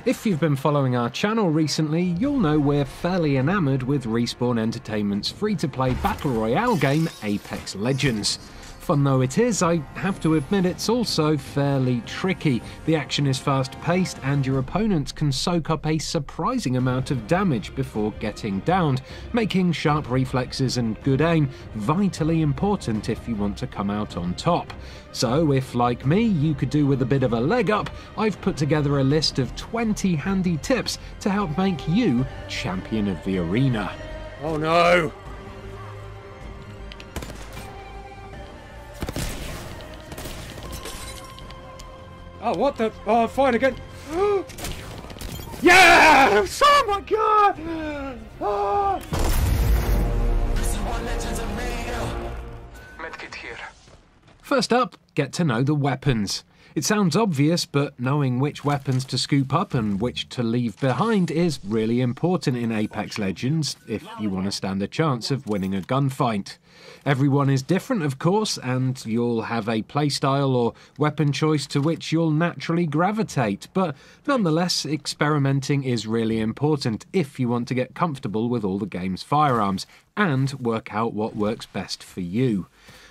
If you've been following our channel recently, you'll know we're fairly enamoured with Respawn Entertainment's free-to-play battle royale game Apex Legends. Fun though it is, I have to admit it's also fairly tricky. The action is fast-paced and your opponents can soak up a surprising amount of damage before getting downed, making sharp reflexes and good aim vitally important if you want to come out on top. So if, like me, you could do with a bit of a leg up, I've put together a list of 20 handy tips to help make you champion of the arena. Oh no! Oh, what the? Oh, I'm fine again. Yes! Oh my god! Oh. Medkit here. First up, get to know the weapons. It sounds obvious, but knowing which weapons to scoop up and which to leave behind is really important in Apex Legends if you want to stand a chance of winning a gunfight. Everyone is different, of course, and you'll have a playstyle or weapon choice to which you'll naturally gravitate, but nonetheless, experimenting is really important if you want to get comfortable with all the game's firearms and work out what works best for you.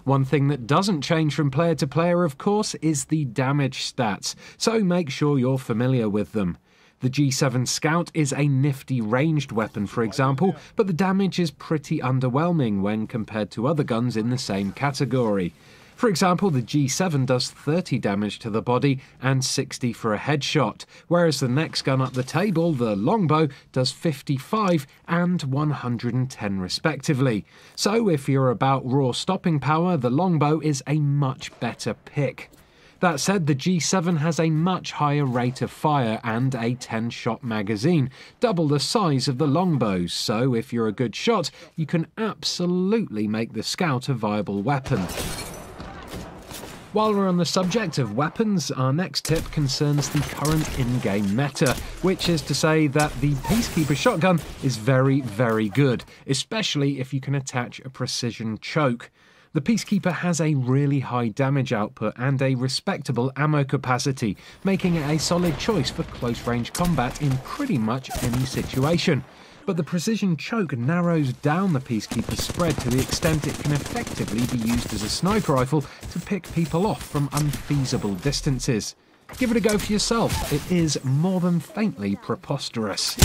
One thing that doesn't change from player to player, of course, is the damage stats, so make sure you're familiar with them. The G7 Scout is a nifty ranged weapon, for example, but the damage is pretty underwhelming when compared to other guns in the same category. For example, the G7 does 30 damage to the body and 60 for a headshot, whereas the next gun up the table, the Longbow, does 55 and 110 respectively. So if you're about raw stopping power, the Longbow is a much better pick. That said, the G7 has a much higher rate of fire and a 10-shot magazine, double the size of the Longbows, so if you're a good shot, you can absolutely make the Scout a viable weapon. While we're on the subject of weapons, our next tip concerns the current in-game meta, which is to say that the Peacekeeper shotgun is very, very good, especially if you can attach a precision choke. The Peacekeeper has a really high damage output and a respectable ammo capacity, making it a solid choice for close-range combat in pretty much any situation. But the precision choke narrows down the Peacekeeper's spread to the extent it can effectively be used as a sniper rifle to pick people off from unfeasible distances. Give it a go for yourself, it is more than faintly preposterous.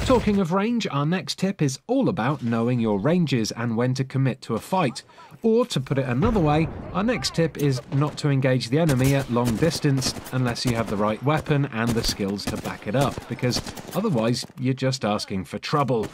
Talking of range, our next tip is all about knowing your ranges and when to commit to a fight. Or, to put it another way, our next tip is not to engage the enemy at long distance unless you have the right weapon and the skills to back it up, because otherwise you're just asking for trouble.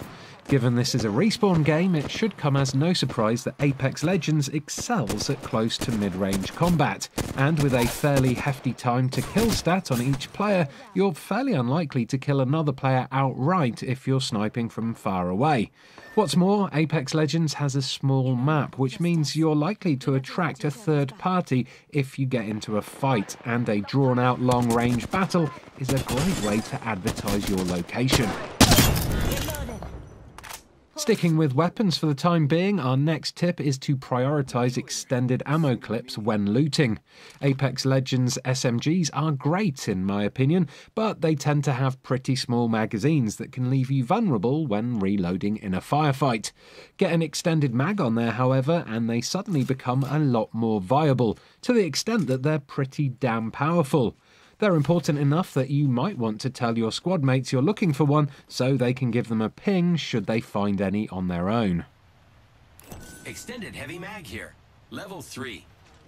Given this is a Respawn game, it should come as no surprise that Apex Legends excels at close to mid-range combat, and with a fairly hefty time to kill stat on each player, you're fairly unlikely to kill another player outright if you're sniping from far away. What's more, Apex Legends has a small map, which means you're likely to attract a third party if you get into a fight, and a drawn-out long-range battle is a great way to advertise your location. Sticking with weapons for the time being, our next tip is to prioritise extended ammo clips when looting. Apex Legends SMGs are great in my opinion, but they tend to have pretty small magazines that can leave you vulnerable when reloading in a firefight. Get an extended mag on there, however, and they suddenly become a lot more viable, to the extent that they're pretty damn powerful. They're important enough that you might want to tell your squad mates you're looking for one so they can give them a ping should they find any on their own. Extended heavy mag here. Level 3.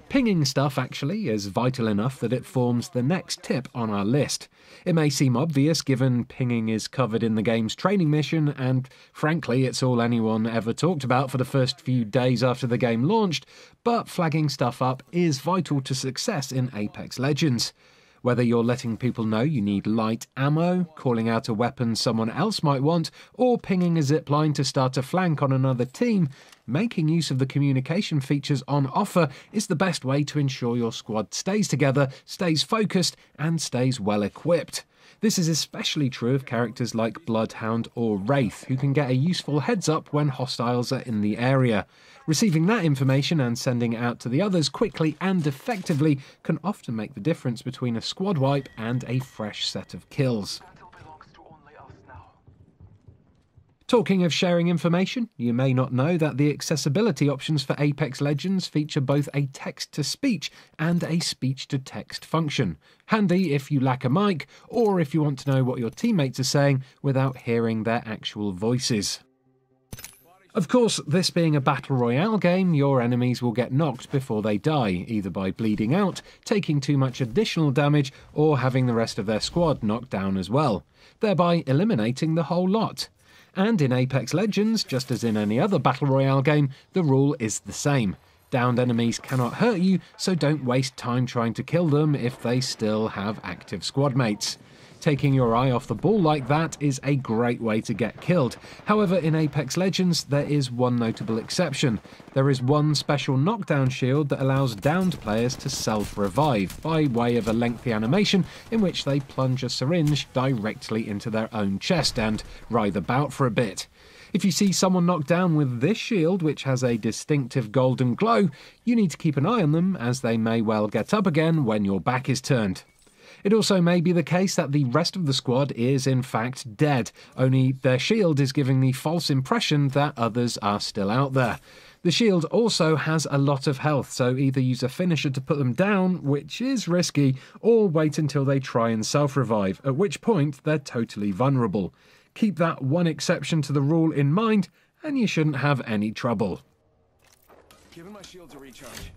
Pinging stuff, actually, is vital enough that it forms the next tip on our list. It may seem obvious given pinging is covered in the game's training mission and, frankly, it's all anyone ever talked about for the first few days after the game launched, but flagging stuff up is vital to success in Apex Legends. Whether you're letting people know you need light ammo, calling out a weapon someone else might want, or pinging a zipline to start a flank on another team, making use of the communication features on offer is the best way to ensure your squad stays together, stays focused, and stays well equipped. This is especially true of characters like Bloodhound or Wraith, who can get a useful heads up when hostiles are in the area. Receiving that information and sending it out to the others quickly and effectively can often make the difference between a squad wipe and a fresh set of kills. Talking of sharing information, you may not know that the accessibility options for Apex Legends feature both a text-to-speech and a speech-to-text function. Handy if you lack a mic, or if you want to know what your teammates are saying without hearing their actual voices. Of course, this being a Battle Royale game, your enemies will get knocked before they die, either by bleeding out, taking too much additional damage, or having the rest of their squad knocked down as well, thereby eliminating the whole lot. And in Apex Legends, just as in any other Battle Royale game, the rule is the same. Downed enemies cannot hurt you, so don't waste time trying to kill them if they still have active squad mates. Taking your eye off the ball like that is a great way to get killed. However, in Apex Legends, there is one notable exception. There is one special knockdown shield that allows downed players to self-revive by way of a lengthy animation in which they plunge a syringe directly into their own chest and writhe about for a bit. If you see someone knocked down with this shield, which has a distinctive golden glow, you need to keep an eye on them, as they may well get up again when your back is turned. It also may be the case that the rest of the squad is in fact dead, only their shield is giving the false impression that others are still out there. The shield also has a lot of health, so either use a finisher to put them down, which is risky, or wait until they try and self-revive, at which point they're totally vulnerable. Keep that one exception to the rule in mind, and you shouldn't have any trouble. Giving my shields a recharge.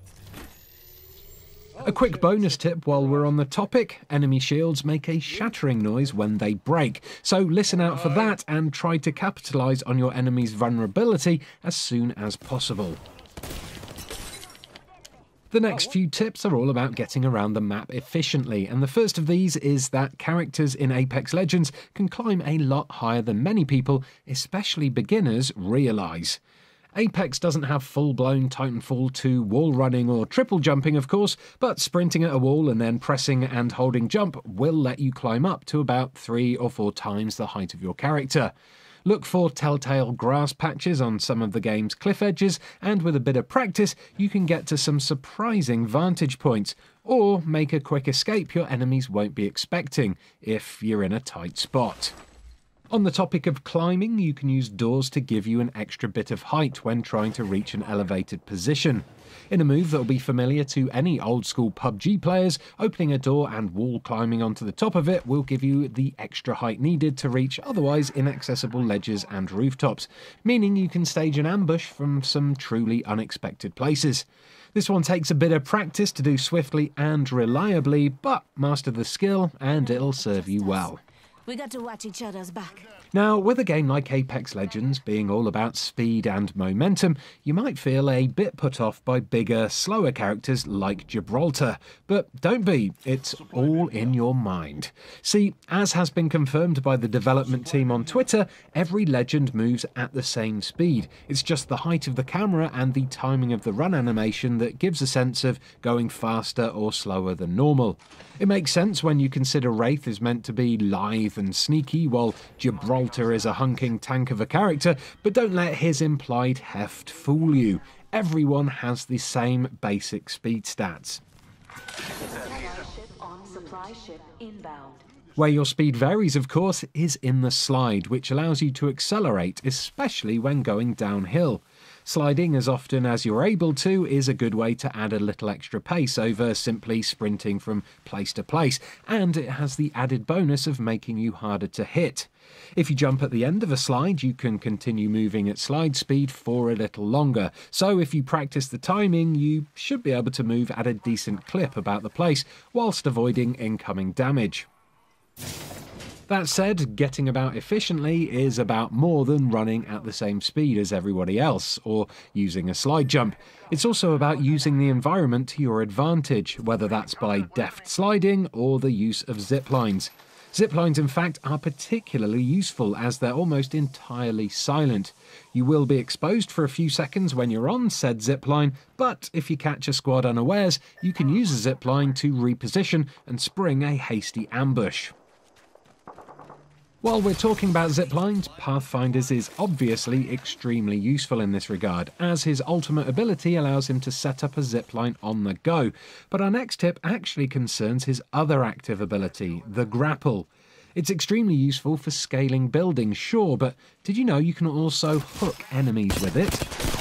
A quick bonus tip while we're on the topic: enemy shields make a shattering noise when they break, so listen out for that and try to capitalise on your enemy's vulnerability as soon as possible. The next few tips are all about getting around the map efficiently, and the first of these is that characters in Apex Legends can climb a lot higher than many people, especially beginners, realise. Apex doesn't have full-blown Titanfall 2 wall running or triple jumping, of course, but sprinting at a wall and then pressing and holding jump will let you climb up to about 3 or 4 times the height of your character. Look for telltale grass patches on some of the game's cliff edges, and with a bit of practice you can get to some surprising vantage points, or make a quick escape your enemies won't be expecting, if you're in a tight spot. On the topic of climbing, you can use doors to give you an extra bit of height when trying to reach an elevated position. In a move that will be familiar to any old-school PUBG players, opening a door and wall climbing onto the top of it will give you the extra height needed to reach otherwise inaccessible ledges and rooftops, meaning you can stage an ambush from some truly unexpected places. This one takes a bit of practice to do swiftly and reliably, but master the skill and it'll serve you well. We got to watch each other's back. Now, with a game like Apex Legends being all about speed and momentum, you might feel a bit put off by bigger, slower characters like Gibraltar. But don't be, it's all in your mind. See, as has been confirmed by the development team on Twitter, every legend moves at the same speed. It's just the height of the camera and the timing of the run animation that gives a sense of going faster or slower than normal. It makes sense when you consider Wraith is meant to be lithe and sneaky, while Gibraltar is a hunking tank of a character, but don't let his implied heft fool you. Everyone has the same basic speed stats. Supply ship inbound. Where your speed varies, of course, is in the slide, which allows you to accelerate, especially when going downhill. Sliding as often as you're able to is a good way to add a little extra pace over simply sprinting from place to place, and it has the added bonus of making you harder to hit. If you jump at the end of a slide, you can continue moving at slide speed for a little longer, so if you practice the timing, you should be able to move at a decent clip about the place, whilst avoiding incoming damage. That said, getting about efficiently is about more than running at the same speed as everybody else, or using a slide jump. It's also about using the environment to your advantage, whether that's by deft sliding or the use of zip lines. Zip lines, in fact, are particularly useful as they're almost entirely silent. You will be exposed for a few seconds when you're on said zip line, but if you catch a squad unawares, you can use a zip line to reposition and spring a hasty ambush. While we're talking about ziplines, Pathfinders is obviously extremely useful in this regard, as his ultimate ability allows him to set up a zipline on the go. But our next tip actually concerns his other active ability, the grapple. It's extremely useful for scaling buildings, sure, but did you know you can also hook enemies with it?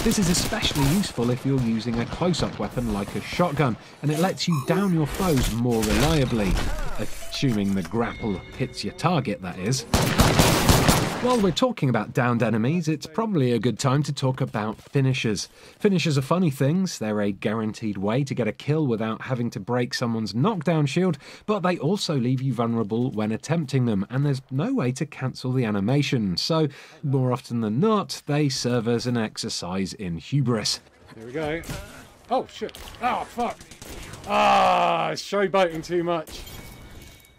This is especially useful if you're using a close-up weapon like a shotgun, and it lets you down your foes more reliably. Assuming the grapple hits your target, that is. While we're talking about downed enemies, it's probably a good time to talk about finishers. Finishers are funny things. They're a guaranteed way to get a kill without having to break someone's knockdown shield, but they also leave you vulnerable when attempting them, and there's no way to cancel the animation. So, more often than not, they serve as an exercise in hubris. Here we go. Oh, shit. Oh, fuck. Ah, it's showboating too much.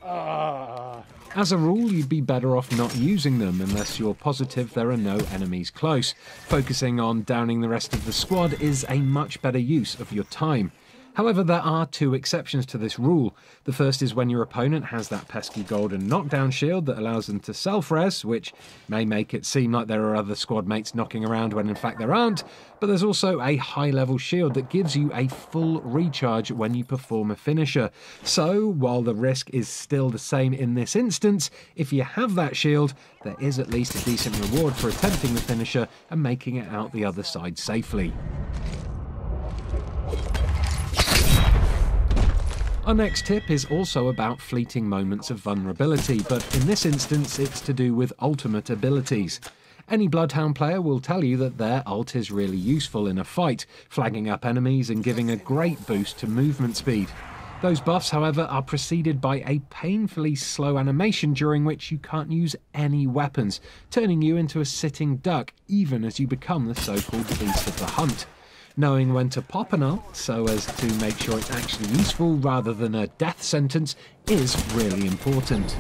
Ah. As a rule, you'd be better off not using them unless you're positive there are no enemies close. Focusing on downing the rest of the squad is a much better use of your time. However, there are two exceptions to this rule. The first is when your opponent has that pesky golden knockdown shield that allows them to self-res, which may make it seem like there are other squad mates knocking around when in fact there aren't, but there's also a high-level shield that gives you a full recharge when you perform a finisher. So, while the risk is still the same in this instance, if you have that shield, there is at least a decent reward for attempting the finisher and making it out the other side safely. Our next tip is also about fleeting moments of vulnerability, but in this instance it's to do with ultimate abilities. Any Bloodhound player will tell you that their ult is really useful in a fight, flagging up enemies and giving a great boost to movement speed. Those buffs, however, are preceded by a painfully slow animation during which you can't use any weapons, turning you into a sitting duck even as you become the so-called beast of the hunt. Knowing when to pop an ult so as to make sure it's actually useful rather than a death sentence is really important.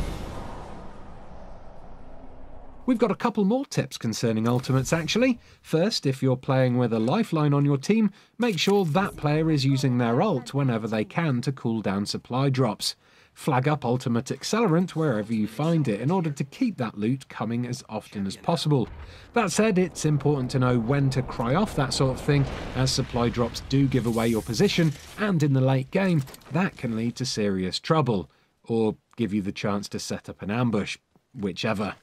We've got a couple more tips concerning ultimates actually. First, if you're playing with a lifeline on your team, make sure that player is using their ult whenever they can to cool down supply drops. Flag up ultimate accelerant wherever you find it in order to keep that loot coming as often as possible. That said, it's important to know when to cry off that sort of thing, as supply drops do give away your position, and in the late game, that can lead to serious trouble, or give you the chance to set up an ambush, whichever.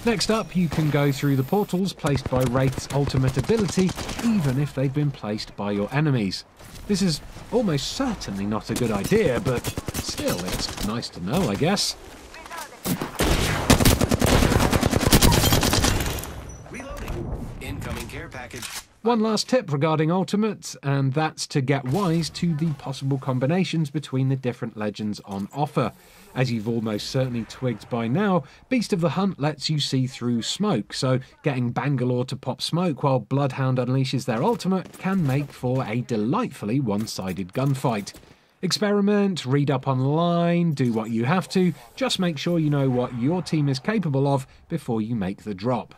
Next up, you can go through the portals placed by Wraith's ultimate ability, even if they've been placed by your enemies. This is almost certainly not a good idea, but still, it's nice to know, I guess. Reloading. Incoming care package. One last tip regarding ultimates, and that's to get wise to the possible combinations between the different legends on offer. As you've almost certainly twigged by now, Beast of the Hunt lets you see through smoke, so getting Bangalore to pop smoke while Bloodhound unleashes their ultimate can make for a delightfully one-sided gunfight. Experiment, read up online, do what you have to, just make sure you know what your team is capable of before you make the drop.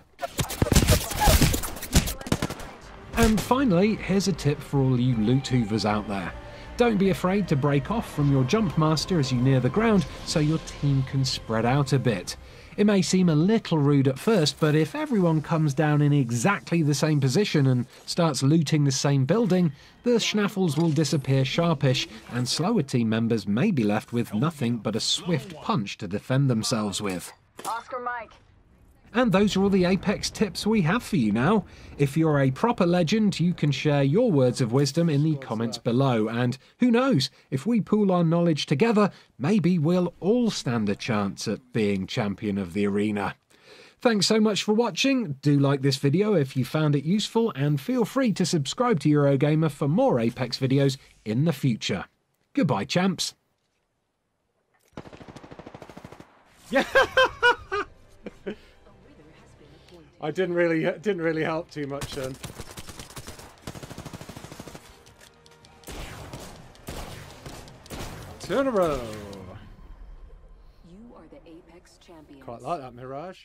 And finally, here's a tip for all you loot hoovers out there. Don't be afraid to break off from your jump master as you near the ground so your team can spread out a bit. It may seem a little rude at first, but if everyone comes down in exactly the same position and starts looting the same building, the schnaffles will disappear sharpish, and slower team members may be left with nothing but a swift punch to defend themselves with. Oscar Mike. And those are all the Apex tips we have for you now. If you're a proper legend, you can share your words of wisdom in the comments below. And who knows, if we pool our knowledge together, maybe we'll all stand a chance at being champion of the arena. Thanks so much for watching. Do like this video if you found it useful, and feel free to subscribe to Eurogamer for more Apex videos in the future. Goodbye, champs. Yeah. I didn't really help too much then. Turn a row. You are the Apex champions. Quite like that, Mirage.